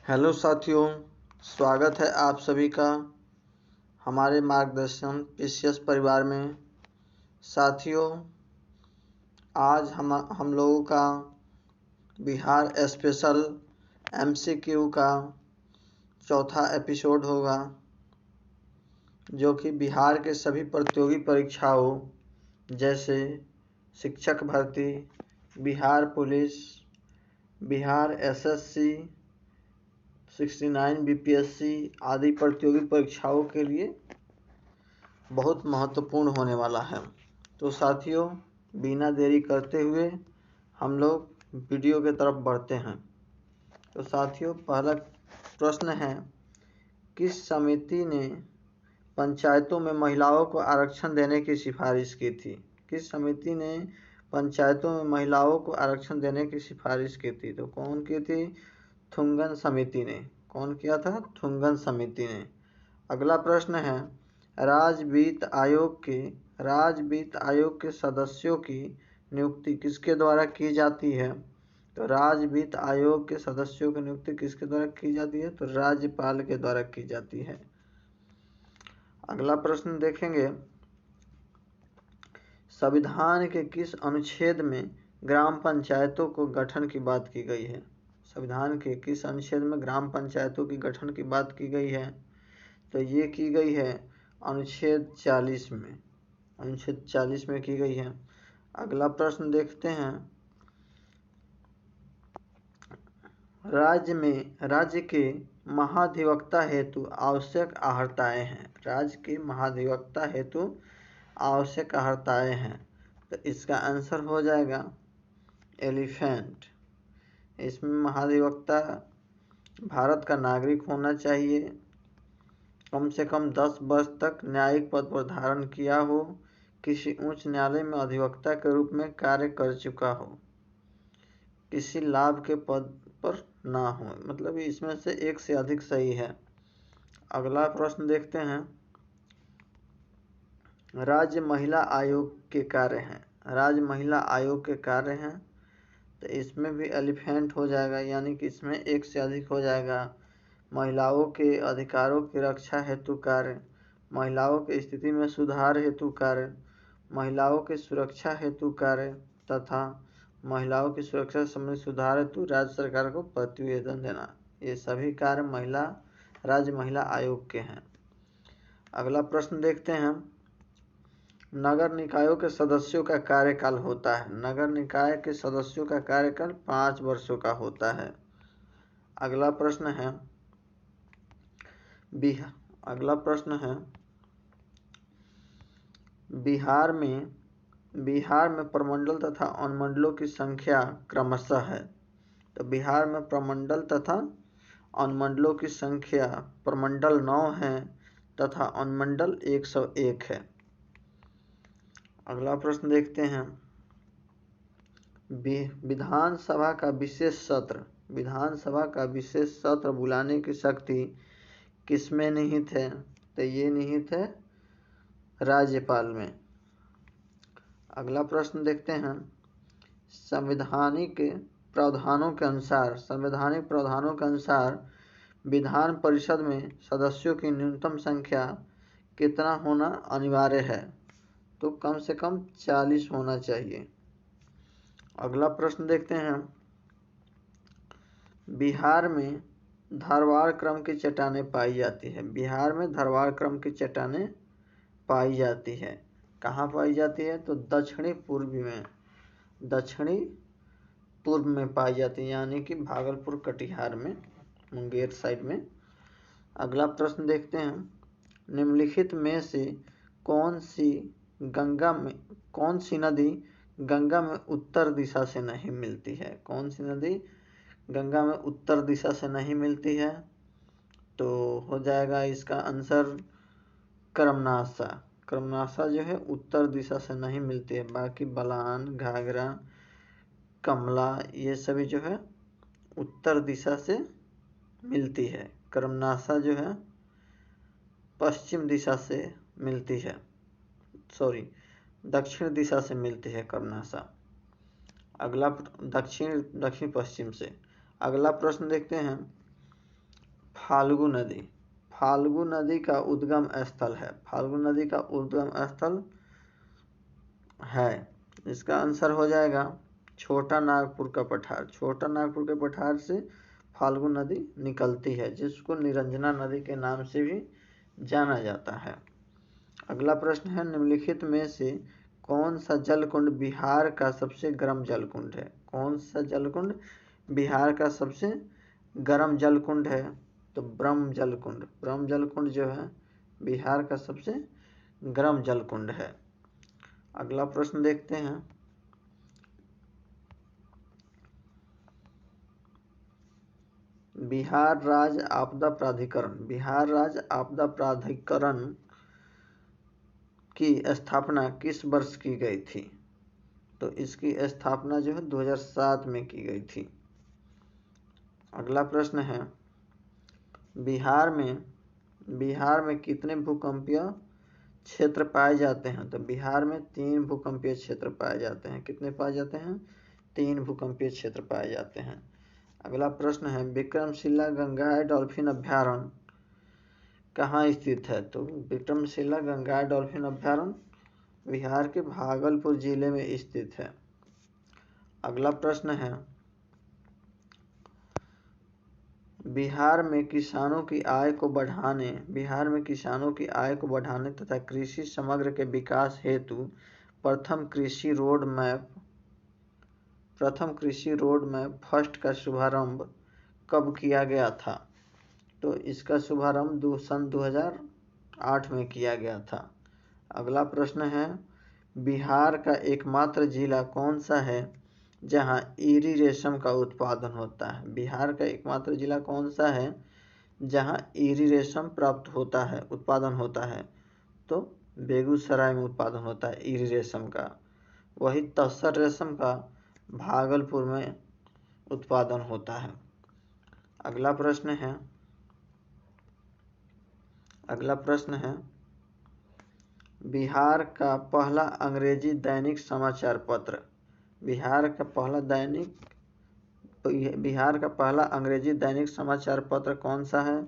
Hello साथियों, स्वागत है आप सभी का हमारे मार्गदर्शन पीसीएस परिवार में। साथियों, आज हम लोगों का बिहार स्पेशल एमसीक्यू का चौथा एपिसोड होगा, जो कि बिहार के सभी प्रतियोगी परीक्षाओं जैसे शिक्षक भर्ती, Bihar police, Bihar SSC, 69 BPSC आदि प्रतियोगी परीक्षाओं के लिए बहुत महत्वपूर्ण होने वाला है। तो साथियों, बिना देरी करते हुए हम लोग वीडियो की तरफ बढ़ते हैं। तो साथियों, पहला प्रश्न है, किस समिति ने पंचायतों में महिलाओं को आरक्षण देने की सिफारिश की थी? किस समिति ने पंचायतों में महिलाओं को आरक्षण देने की सिफारिश की थी? तो कौन की थी? थुंगन समिति ने। कौन किया था? थुंगन समिति ने। अगला प्रश्न है, राज्य वित्त आयोग के सदस्यों की नियुक्ति किसके द्वारा की जाती है? तो राज्य वित्त आयोग के सदस्यों की नियुक्ति किसके द्वारा की जाती है? तो राज्यपाल के द्वारा की जाती है। अगला प्रश्न देखेंगे, संविधान के किस अनुच्छेद में ग्राम पंचायतों को गठन की बात की गई है? संविधान के किस अनुच्छेद में ग्राम पंचायतों की गठन की बात की गई है? तो ये की गई है अनुच्छेद 40 में। अनुच्छेद 40 में की गई है। अगला प्रश्न देखते हैं, राज्य के महाधिवक्ता हेतु आवश्यक अहर्ताएं हैं। राज्य के महाधिवक्ता हेतु आवश्यक अहर्ताएं हैं। तो इसका आंसर हो जाएगा एलिफेंट। इसमें महाधिवक्ता भारत का नागरिक होना चाहिए, कम से कम 10 वर्ष तक न्यायिक पद पर धारण किया हो, किसी उच्च न्यायालय में अधिवक्ता के रूप में कार्य कर चुका हो, किसी लाभ के पद पर ना हो। मतलब इसमें से एक से अधिक सही है। अगला प्रश्न देखते हैं, राज्य महिला आयोग के कार्य हैं। राज्य महिला आयोग के कार्य हैं, तो इसमें भी एलिफेंट हो जाएगा, यानी कि इसमें एक से अधिक हो जाएगा। महिलाओं के अधिकारों की रक्षा हेतु कार्य, महिलाओं की स्थिति में सुधार हेतु कार्य, महिलाओं की सुरक्षा हेतु कार्य तथा महिलाओं की सुरक्षा संबंधी सुधार हेतु राज्य सरकार को प्रतिवेदन देना, ये सभी कार्य राज्य महिला आयोग के हैं। अगला प्रश्न देखते हैं, नगर निकायों के सदस्यों का कार्यकाल होता है। नगर निकाय के सदस्यों का कार्यकाल 5 वर्षों का होता है। अगला प्रश्न है, बिहार में प्रमंडल तथा अनुमंडलों की संख्या क्रमशः है। तो बिहार में प्रमंडल तथा अनुमंडलों की संख्या, प्रमंडल 9 है तथा अनुमंडल 101 है। अगला प्रश्न देखते हैं, विधानसभा का विशेष सत्र बुलाने की शक्ति किसमें निहित है? तो ये निहित है राज्यपाल में। अगला प्रश्न देखते हैं, संवैधानिक प्रावधानों के अनुसार विधान परिषद में सदस्यों की न्यूनतम संख्या कितना होना अनिवार्य है? तो कम से कम 40 होना चाहिए। अगला प्रश्न देखते हैं, बिहार में धारवाड़ क्रम की चट्टानें पाई जाती है। बिहार में धारवाड़ क्रम की चट्टानें पाई जाती है। कहाँ पाई जाती है? तो दक्षिणी पूर्व में पाई जाती है, यानी कि भागलपुर, कटिहार में, मुंगेर साइड में। अगला प्रश्न देखते हैं, निम्नलिखित में से कौन सी नदी गंगा में उत्तर दिशा से नहीं मिलती है? कौन सी नदी गंगा में उत्तर दिशा से नहीं मिलती है? तो हो जाएगा इसका आंसर कर्मनाशा जो है उत्तर दिशा से नहीं मिलती है। बाकी बलान, घाघरा, कमला, ये सभी जो है उत्तर दिशा से मिलती है। कर्मनाशा जो है पश्चिम दिशा से मिलती है, दक्षिण दिशा से मिलती है कर्मनाशा। अगला दक्षिण पश्चिम से। अगला प्रश्न देखते हैं, फाल्गु नदी। फाल्गु नदी का उद्गम स्थल है, फाल्गु नदी का उद्गम स्थल है। इसका आंसर हो जाएगा छोटा नागपुर का पठार। छोटा नागपुर के पठार से फाल्गु नदी निकलती है, जिसको निरंजना नदी के नाम से भी जाना जाता है। अगला प्रश्न है, निम्नलिखित में से कौन सा जलकुंड बिहार का सबसे गर्म जलकुंड है? कौन सा जलकुंड बिहार का सबसे गर्म जलकुंड है? तो ब्रह्म जलकुंड। ब्रह्म जलकुंड जो है बिहार का सबसे गर्म जलकुंड है। अगला प्रश्न देखते हैं, बिहार राज्य आपदा प्राधिकरण। बिहार राज्य आपदा प्राधिकरण की स्थापना किस वर्ष की गई थी? तो इसकी स्थापना जो है 2007 में की गई थी। अगला प्रश्न है, बिहार में कितने भूकंपीय क्षेत्र पाए जाते हैं? तो बिहार में 3 भूकंपीय क्षेत्र पाए जाते हैं। कितने पाए जाते हैं? 3 भूकंपीय क्षेत्र पाए जाते हैं। अगला प्रश्न है, विक्रमशिला गंगाई डॉल्फिन अभ्यारण्य कहाँ स्थित है? तो विक्रमशिला गंगाई डॉल्फिन अभ्यारण्य बिहार के भागलपुर जिले में स्थित है। अगला प्रश्न है, बिहार में किसानों की आय को बढ़ाने तथा कृषि समग्र के विकास हेतु प्रथम कृषि रोड मैप फर्स्ट का शुभारंभ कब किया गया था? तो इसका शुभारंभ सन 2008 में किया गया था। अगला प्रश्न है, बिहार का एकमात्र जिला कौन सा है जहां ईरी रेशम का उत्पादन होता है? बिहार का एकमात्र जिला कौन सा है जहां ईरी रेशम उत्पादन होता है? तो बेगूसराय में उत्पादन होता है ईरी रेशम का। वही तसर रेशम का भागलपुर में उत्पादन होता है। अगला प्रश्न है, बिहार का पहला अंग्रेजी दैनिक समाचार पत्र। बिहार का पहला अंग्रेजी दैनिक समाचार पत्र कौन सा है?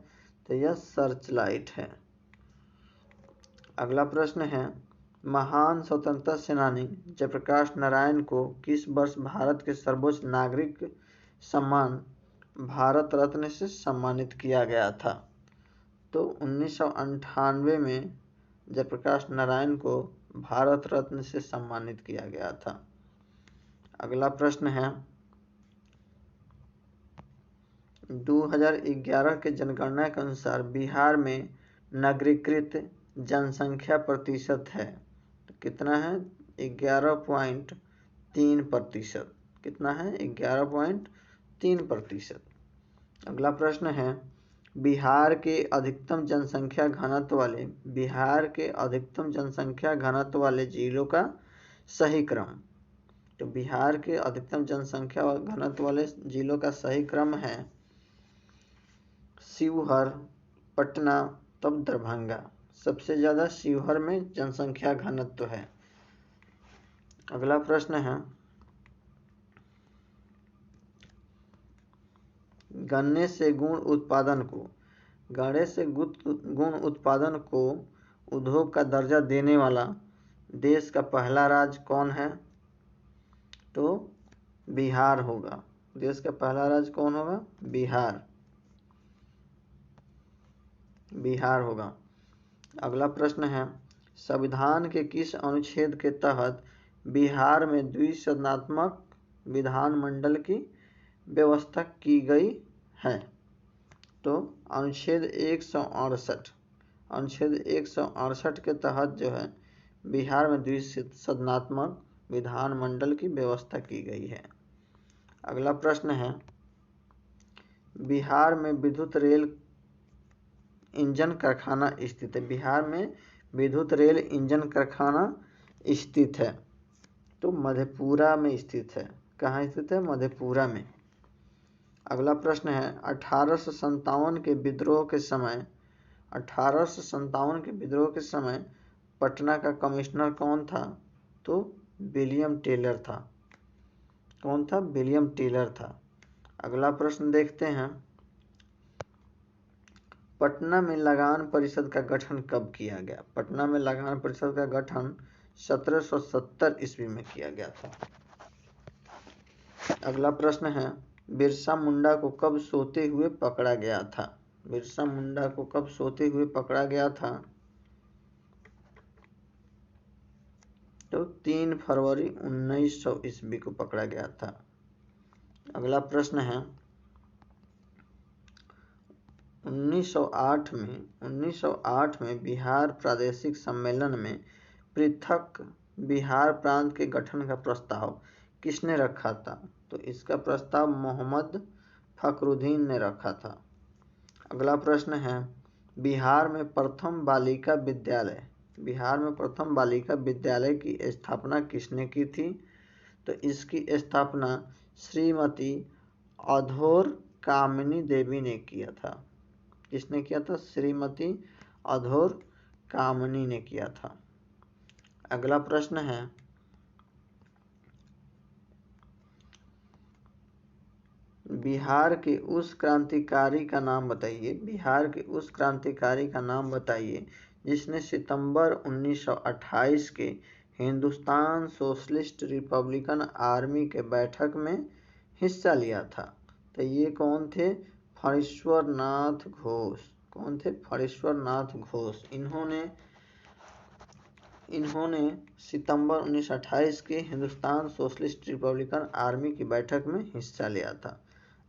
तो यह सर्चलाइट है। अगला प्रश्न है, महान स्वतंत्रता सेनानी जयप्रकाश नारायण को किस वर्ष भारत के सर्वोच्च नागरिक सम्मान भारत रत्न से सम्मानित किया गया था? तो 1998 में जयप्रकाश नारायण को भारत रत्न से सम्मानित किया गया था। अगला प्रश्न है, 2011 के जनगणना के अनुसार बिहार में नगरीकृत जनसंख्या प्रतिशत है। तो कितना है? 11.3%। कितना है? 11.3%। अगला प्रश्न है, बिहार के अधिकतम जनसंख्या घनत्व वाले जिलों का सही क्रम। तो बिहार के अधिकतम जनसंख्या घनत्व वाले जिलों का सही क्रम है शिवहर, पटना, तब दरभंगा। सबसे ज्यादा शिवहर में जनसंख्या घनत्व है। अगला प्रश्न है, गन्ने से गुण उत्पादन को उद्योग का दर्जा देने वाला देश का पहला राज्य कौन है? तो बिहार होगा। देश का पहला राज्य कौन होगा? बिहार होगा। अगला प्रश्न है, संविधान के किस अनुच्छेद के तहत बिहार में द्विसदनात्मक विधानमंडल की व्यवस्था की गई है? तो अनुच्छेद 168 के तहत जो है बिहार में द्विसदनात्मक विधानमंडल की व्यवस्था की गई है। अगला प्रश्न है, बिहार में विद्युत रेल इंजन कारखाना स्थित है। बिहार में विद्युत रेल इंजन कारखाना स्थित है। तो मधेपुरा में स्थित है। कहाँ स्थित है? मधेपुरा में। अगला प्रश्न है, 1857 के विद्रोह के समय पटना का कमिश्नर कौन था? तो विलियम टेलर था। कौन था? विलियम टेलर था। अगला प्रश्न देखते हैं, पटना में लगान परिषद का गठन कब किया गया? पटना में लगान परिषद का गठन 1770 ईस्वी में किया गया था। अगला प्रश्न है, बिरसा मुंडा को कब सोते हुए पकड़ा गया था? बिरसा मुंडा को कब सोते हुए पकड़ा गया था? तो 3 फरवरी 1900 ईस्वी को पकड़ा गया था। अगला प्रश्न है, 1908 में बिहार प्रादेशिक सम्मेलन में पृथक बिहार प्रांत के गठन का प्रस्ताव किसने रखा था? तो इसका प्रस्ताव मोहम्मद फखरुद्दीन ने रखा था। अगला प्रश्न है, बिहार में प्रथम बालिका विद्यालय की स्थापना किसने की थी? तो इसकी स्थापना श्रीमती अधोर कामिनी देवी ने किया था। किसने किया था? श्रीमती अधोर कामिनी ने किया था। अगला प्रश्न है, बिहार के उस क्रांतिकारी का नाम बताइए जिसने सितंबर 1928 के हिंदुस्तान सोशलिस्ट रिपब्लिकन आर्मी के बैठक में हिस्सा लिया था। तो ये कौन थे? फणीश्वर नाथ घोष। कौन थे? फणीश्वर नाथ घोष। इन्होंने सितंबर 1928 के हिंदुस्तान सोशलिस्ट रिपब्लिकन आर्मी की बैठक में हिस्सा लिया था।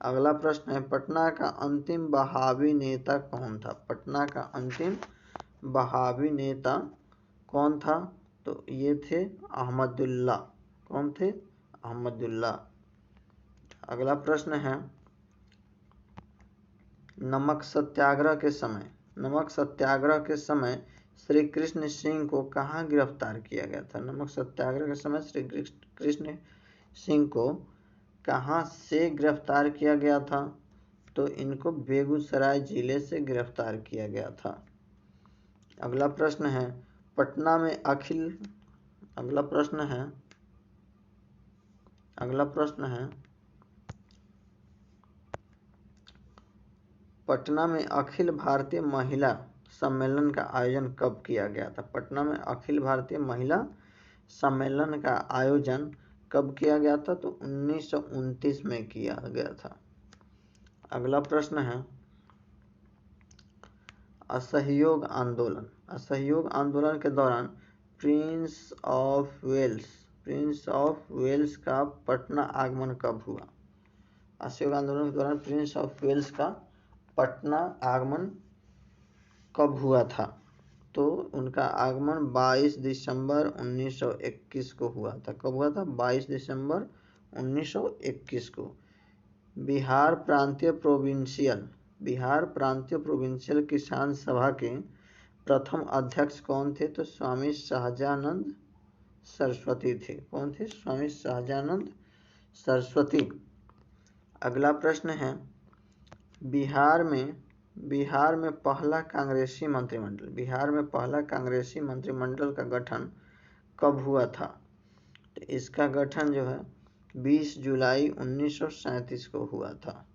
अगला प्रश्न है, पटना का अंतिम बहावी नेता कौन था? पटना का अंतिम बहावी नेता कौन था? तो ये थे अहमदुल्ला। कौन थे? अहमदुल्ला। अगला प्रश्न है, नमक सत्याग्रह के समय श्री कृष्ण सिंह को कहाँ गिरफ्तार किया गया था? नमक सत्याग्रह के समय श्री कृष्ण सिंह को कहाँ से गिरफ्तार किया गया था? तो इनको बेगूसराय जिले से गिरफ्तार किया गया था। अगला प्रश्न है, पटना में अखिल भारतीय महिला सम्मेलन का आयोजन कब किया गया था? पटना में अखिल भारतीय महिला सम्मेलन का आयोजन कब किया गया था? तो 1929 में किया गया था। अगला प्रश्न है, असहयोग आंदोलन के दौरान प्रिंस ऑफ वेल्स का पटना आगमन कब हुआ? असहयोग आंदोलन के दौरान प्रिंस ऑफ वेल्स का पटना आगमन कब हुआ था? तो उनका आगमन 22 दिसंबर 1921 को हुआ था। कब हुआ था? 22 दिसंबर 1921 को। बिहार प्रांतीय प्रोविंशियल किसान सभा के प्रथम अध्यक्ष कौन थे? तो स्वामी सहजानंद सरस्वती थे। कौन थे? स्वामी सहजानंद सरस्वती। अगला प्रश्न है, बिहार में पहला कांग्रेसी मंत्रिमंडल का गठन कब हुआ था? तो इसका गठन जो है 20 जुलाई 1937 को हुआ था।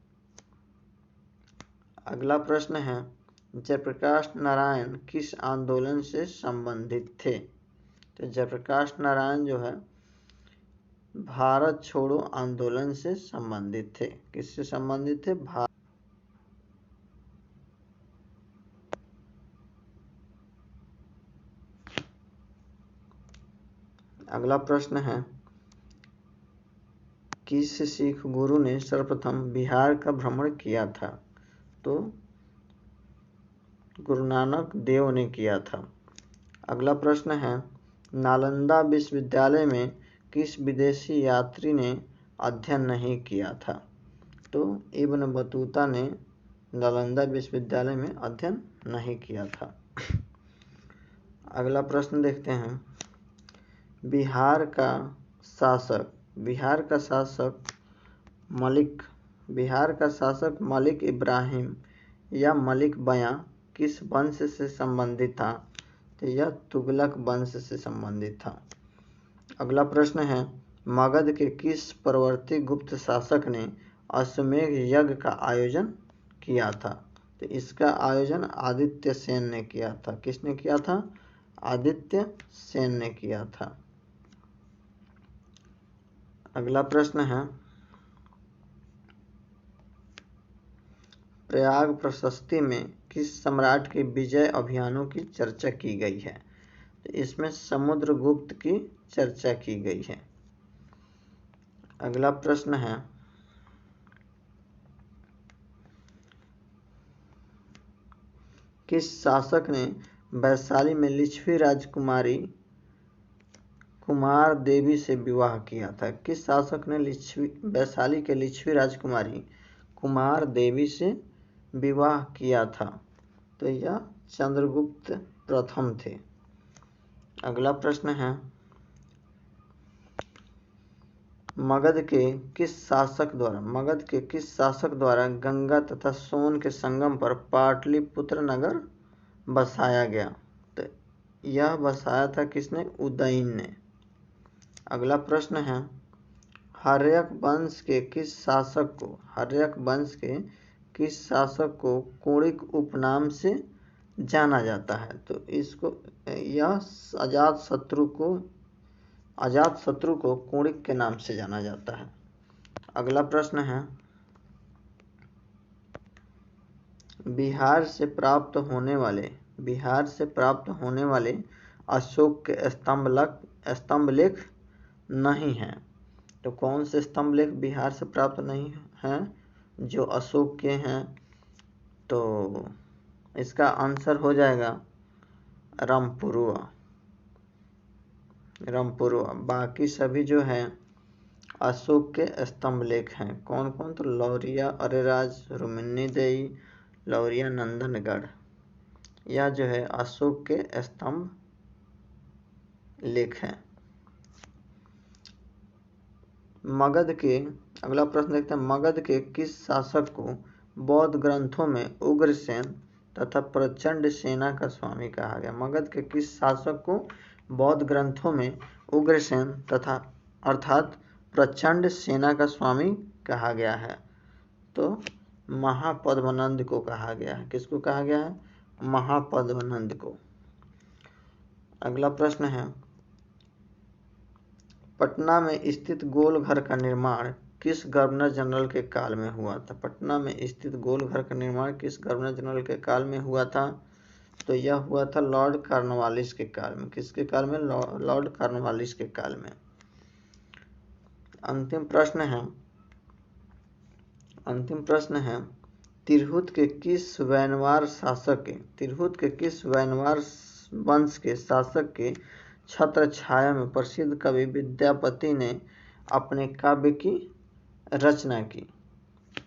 अगला प्रश्न है, जयप्रकाश नारायण किस आंदोलन से संबंधित थे? तो जयप्रकाश नारायण जो है भारत छोड़ो आंदोलन से संबंधित थे। किससे संबंधित थे? अगला प्रश्न है, किस सिख गुरु ने सर्वप्रथम बिहार का भ्रमण किया था? तो गुरु नानक देव ने किया था। अगला प्रश्न है, नालंदा विश्वविद्यालय में किस विदेशी यात्री ने अध्ययन नहीं किया था? तो इब्न बतूता ने नालंदा विश्वविद्यालय में अध्ययन नहीं किया था। अगला प्रश्न देखते हैं, बिहार का शासक मलिक इब्राहिम या मलिक बयां किस वंश से संबंधित था? तो यह तुगलक वंश से संबंधित था। अगला प्रश्न है, मगध के किस परवर्ती गुप्त शासक ने अश्वमेध यज्ञ का आयोजन किया था? तो इसका आयोजन आदित्य सेन ने किया था। किसने किया था? आदित्य सेन ने किया था। अगला प्रश्न है, प्रयाग प्रशस्ति में किस सम्राट के विजय अभियानों की चर्चा की गई है? तो इसमें समुद्रगुप्त की चर्चा की गई है। अगला प्रश्न है, किस शासक ने वैशाली में लिच्छवी राजकुमारी कुमार देवी से विवाह किया था? किस शासक ने वैशाली के लिच्छवी राजकुमारी कुमार देवी से विवाह किया था? तो यह चंद्रगुप्त प्रथम थे। अगला प्रश्न है, मगध के किस शासक द्वारा गंगा तथा सोन के संगम पर पाटलिपुत्र नगर बसाया गया? तो यह बसाया था किसने? उदयन ने। अगला प्रश्न है, हर्यक वंश के किस शासक को कुणिक उपनाम से जाना जाता है? तो इसको यह अजातशत्रु को कुणिक के नाम से जाना जाता है। अगला प्रश्न है, बिहार से प्राप्त होने वाले अशोक के स्तंभलेख नहीं हैं। तो कौन से स्तंभलेख बिहार से प्राप्त नहीं हैं जो अशोक के हैं? तो इसका आंसर हो जाएगा रामपुरवा। बाकी सभी जो है अशोक के स्तंभलेख हैं। कौन कौन? तो लौरिया अरेराज, रुक्मिणी देई, लौरिया नंदनगढ़, यह जो है अशोक के स्तंभ लेख हैं। अगला प्रश्न देखते हैं, मगध के किस शासक को बौद्ध ग्रंथों में उग्रसेन तथा प्रचंड सेना का स्वामी कहा गया? मगध के किस शासक को बौद्ध ग्रंथों में उग्रसेन तथा अर्थात प्रचंड सेना का स्वामी कहा गया है? तो महापद्मनंद को कहा गया है। किसको कहा गया है? महापद्मनंद को। अगला प्रश्न है, पटना में स्थित गोलघर का निर्माण किस गवर्नर जनरल के काल में हुआ था? पटना में स्थित गोलघर का निर्माण किस गवर्नर जनरल के काल में हुआ था? तो यह हुआ था लॉर्ड कॉर्नवालिस के काल में। किसके काल में? लॉर्ड कॉर्नवालिस के काल में। अंतिम प्रश्न है, तिरहुत के किस वैनवार वंश के शासक के छत्र छाया में प्रसिद्ध कवि विद्यापति ने अपने काव्य की रचना की?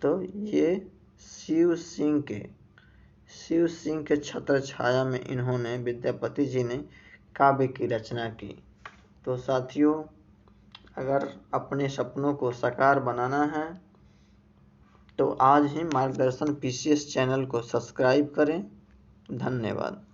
तो ये शिव सिंह के छत्र छाया में इन्होंने, विद्यापति जी ने काव्य की रचना की। तो साथियों, अगर अपने सपनों को साकार बनाना है तो आज ही मार्गदर्शन PCS चैनल को सब्सक्राइब करें। धन्यवाद।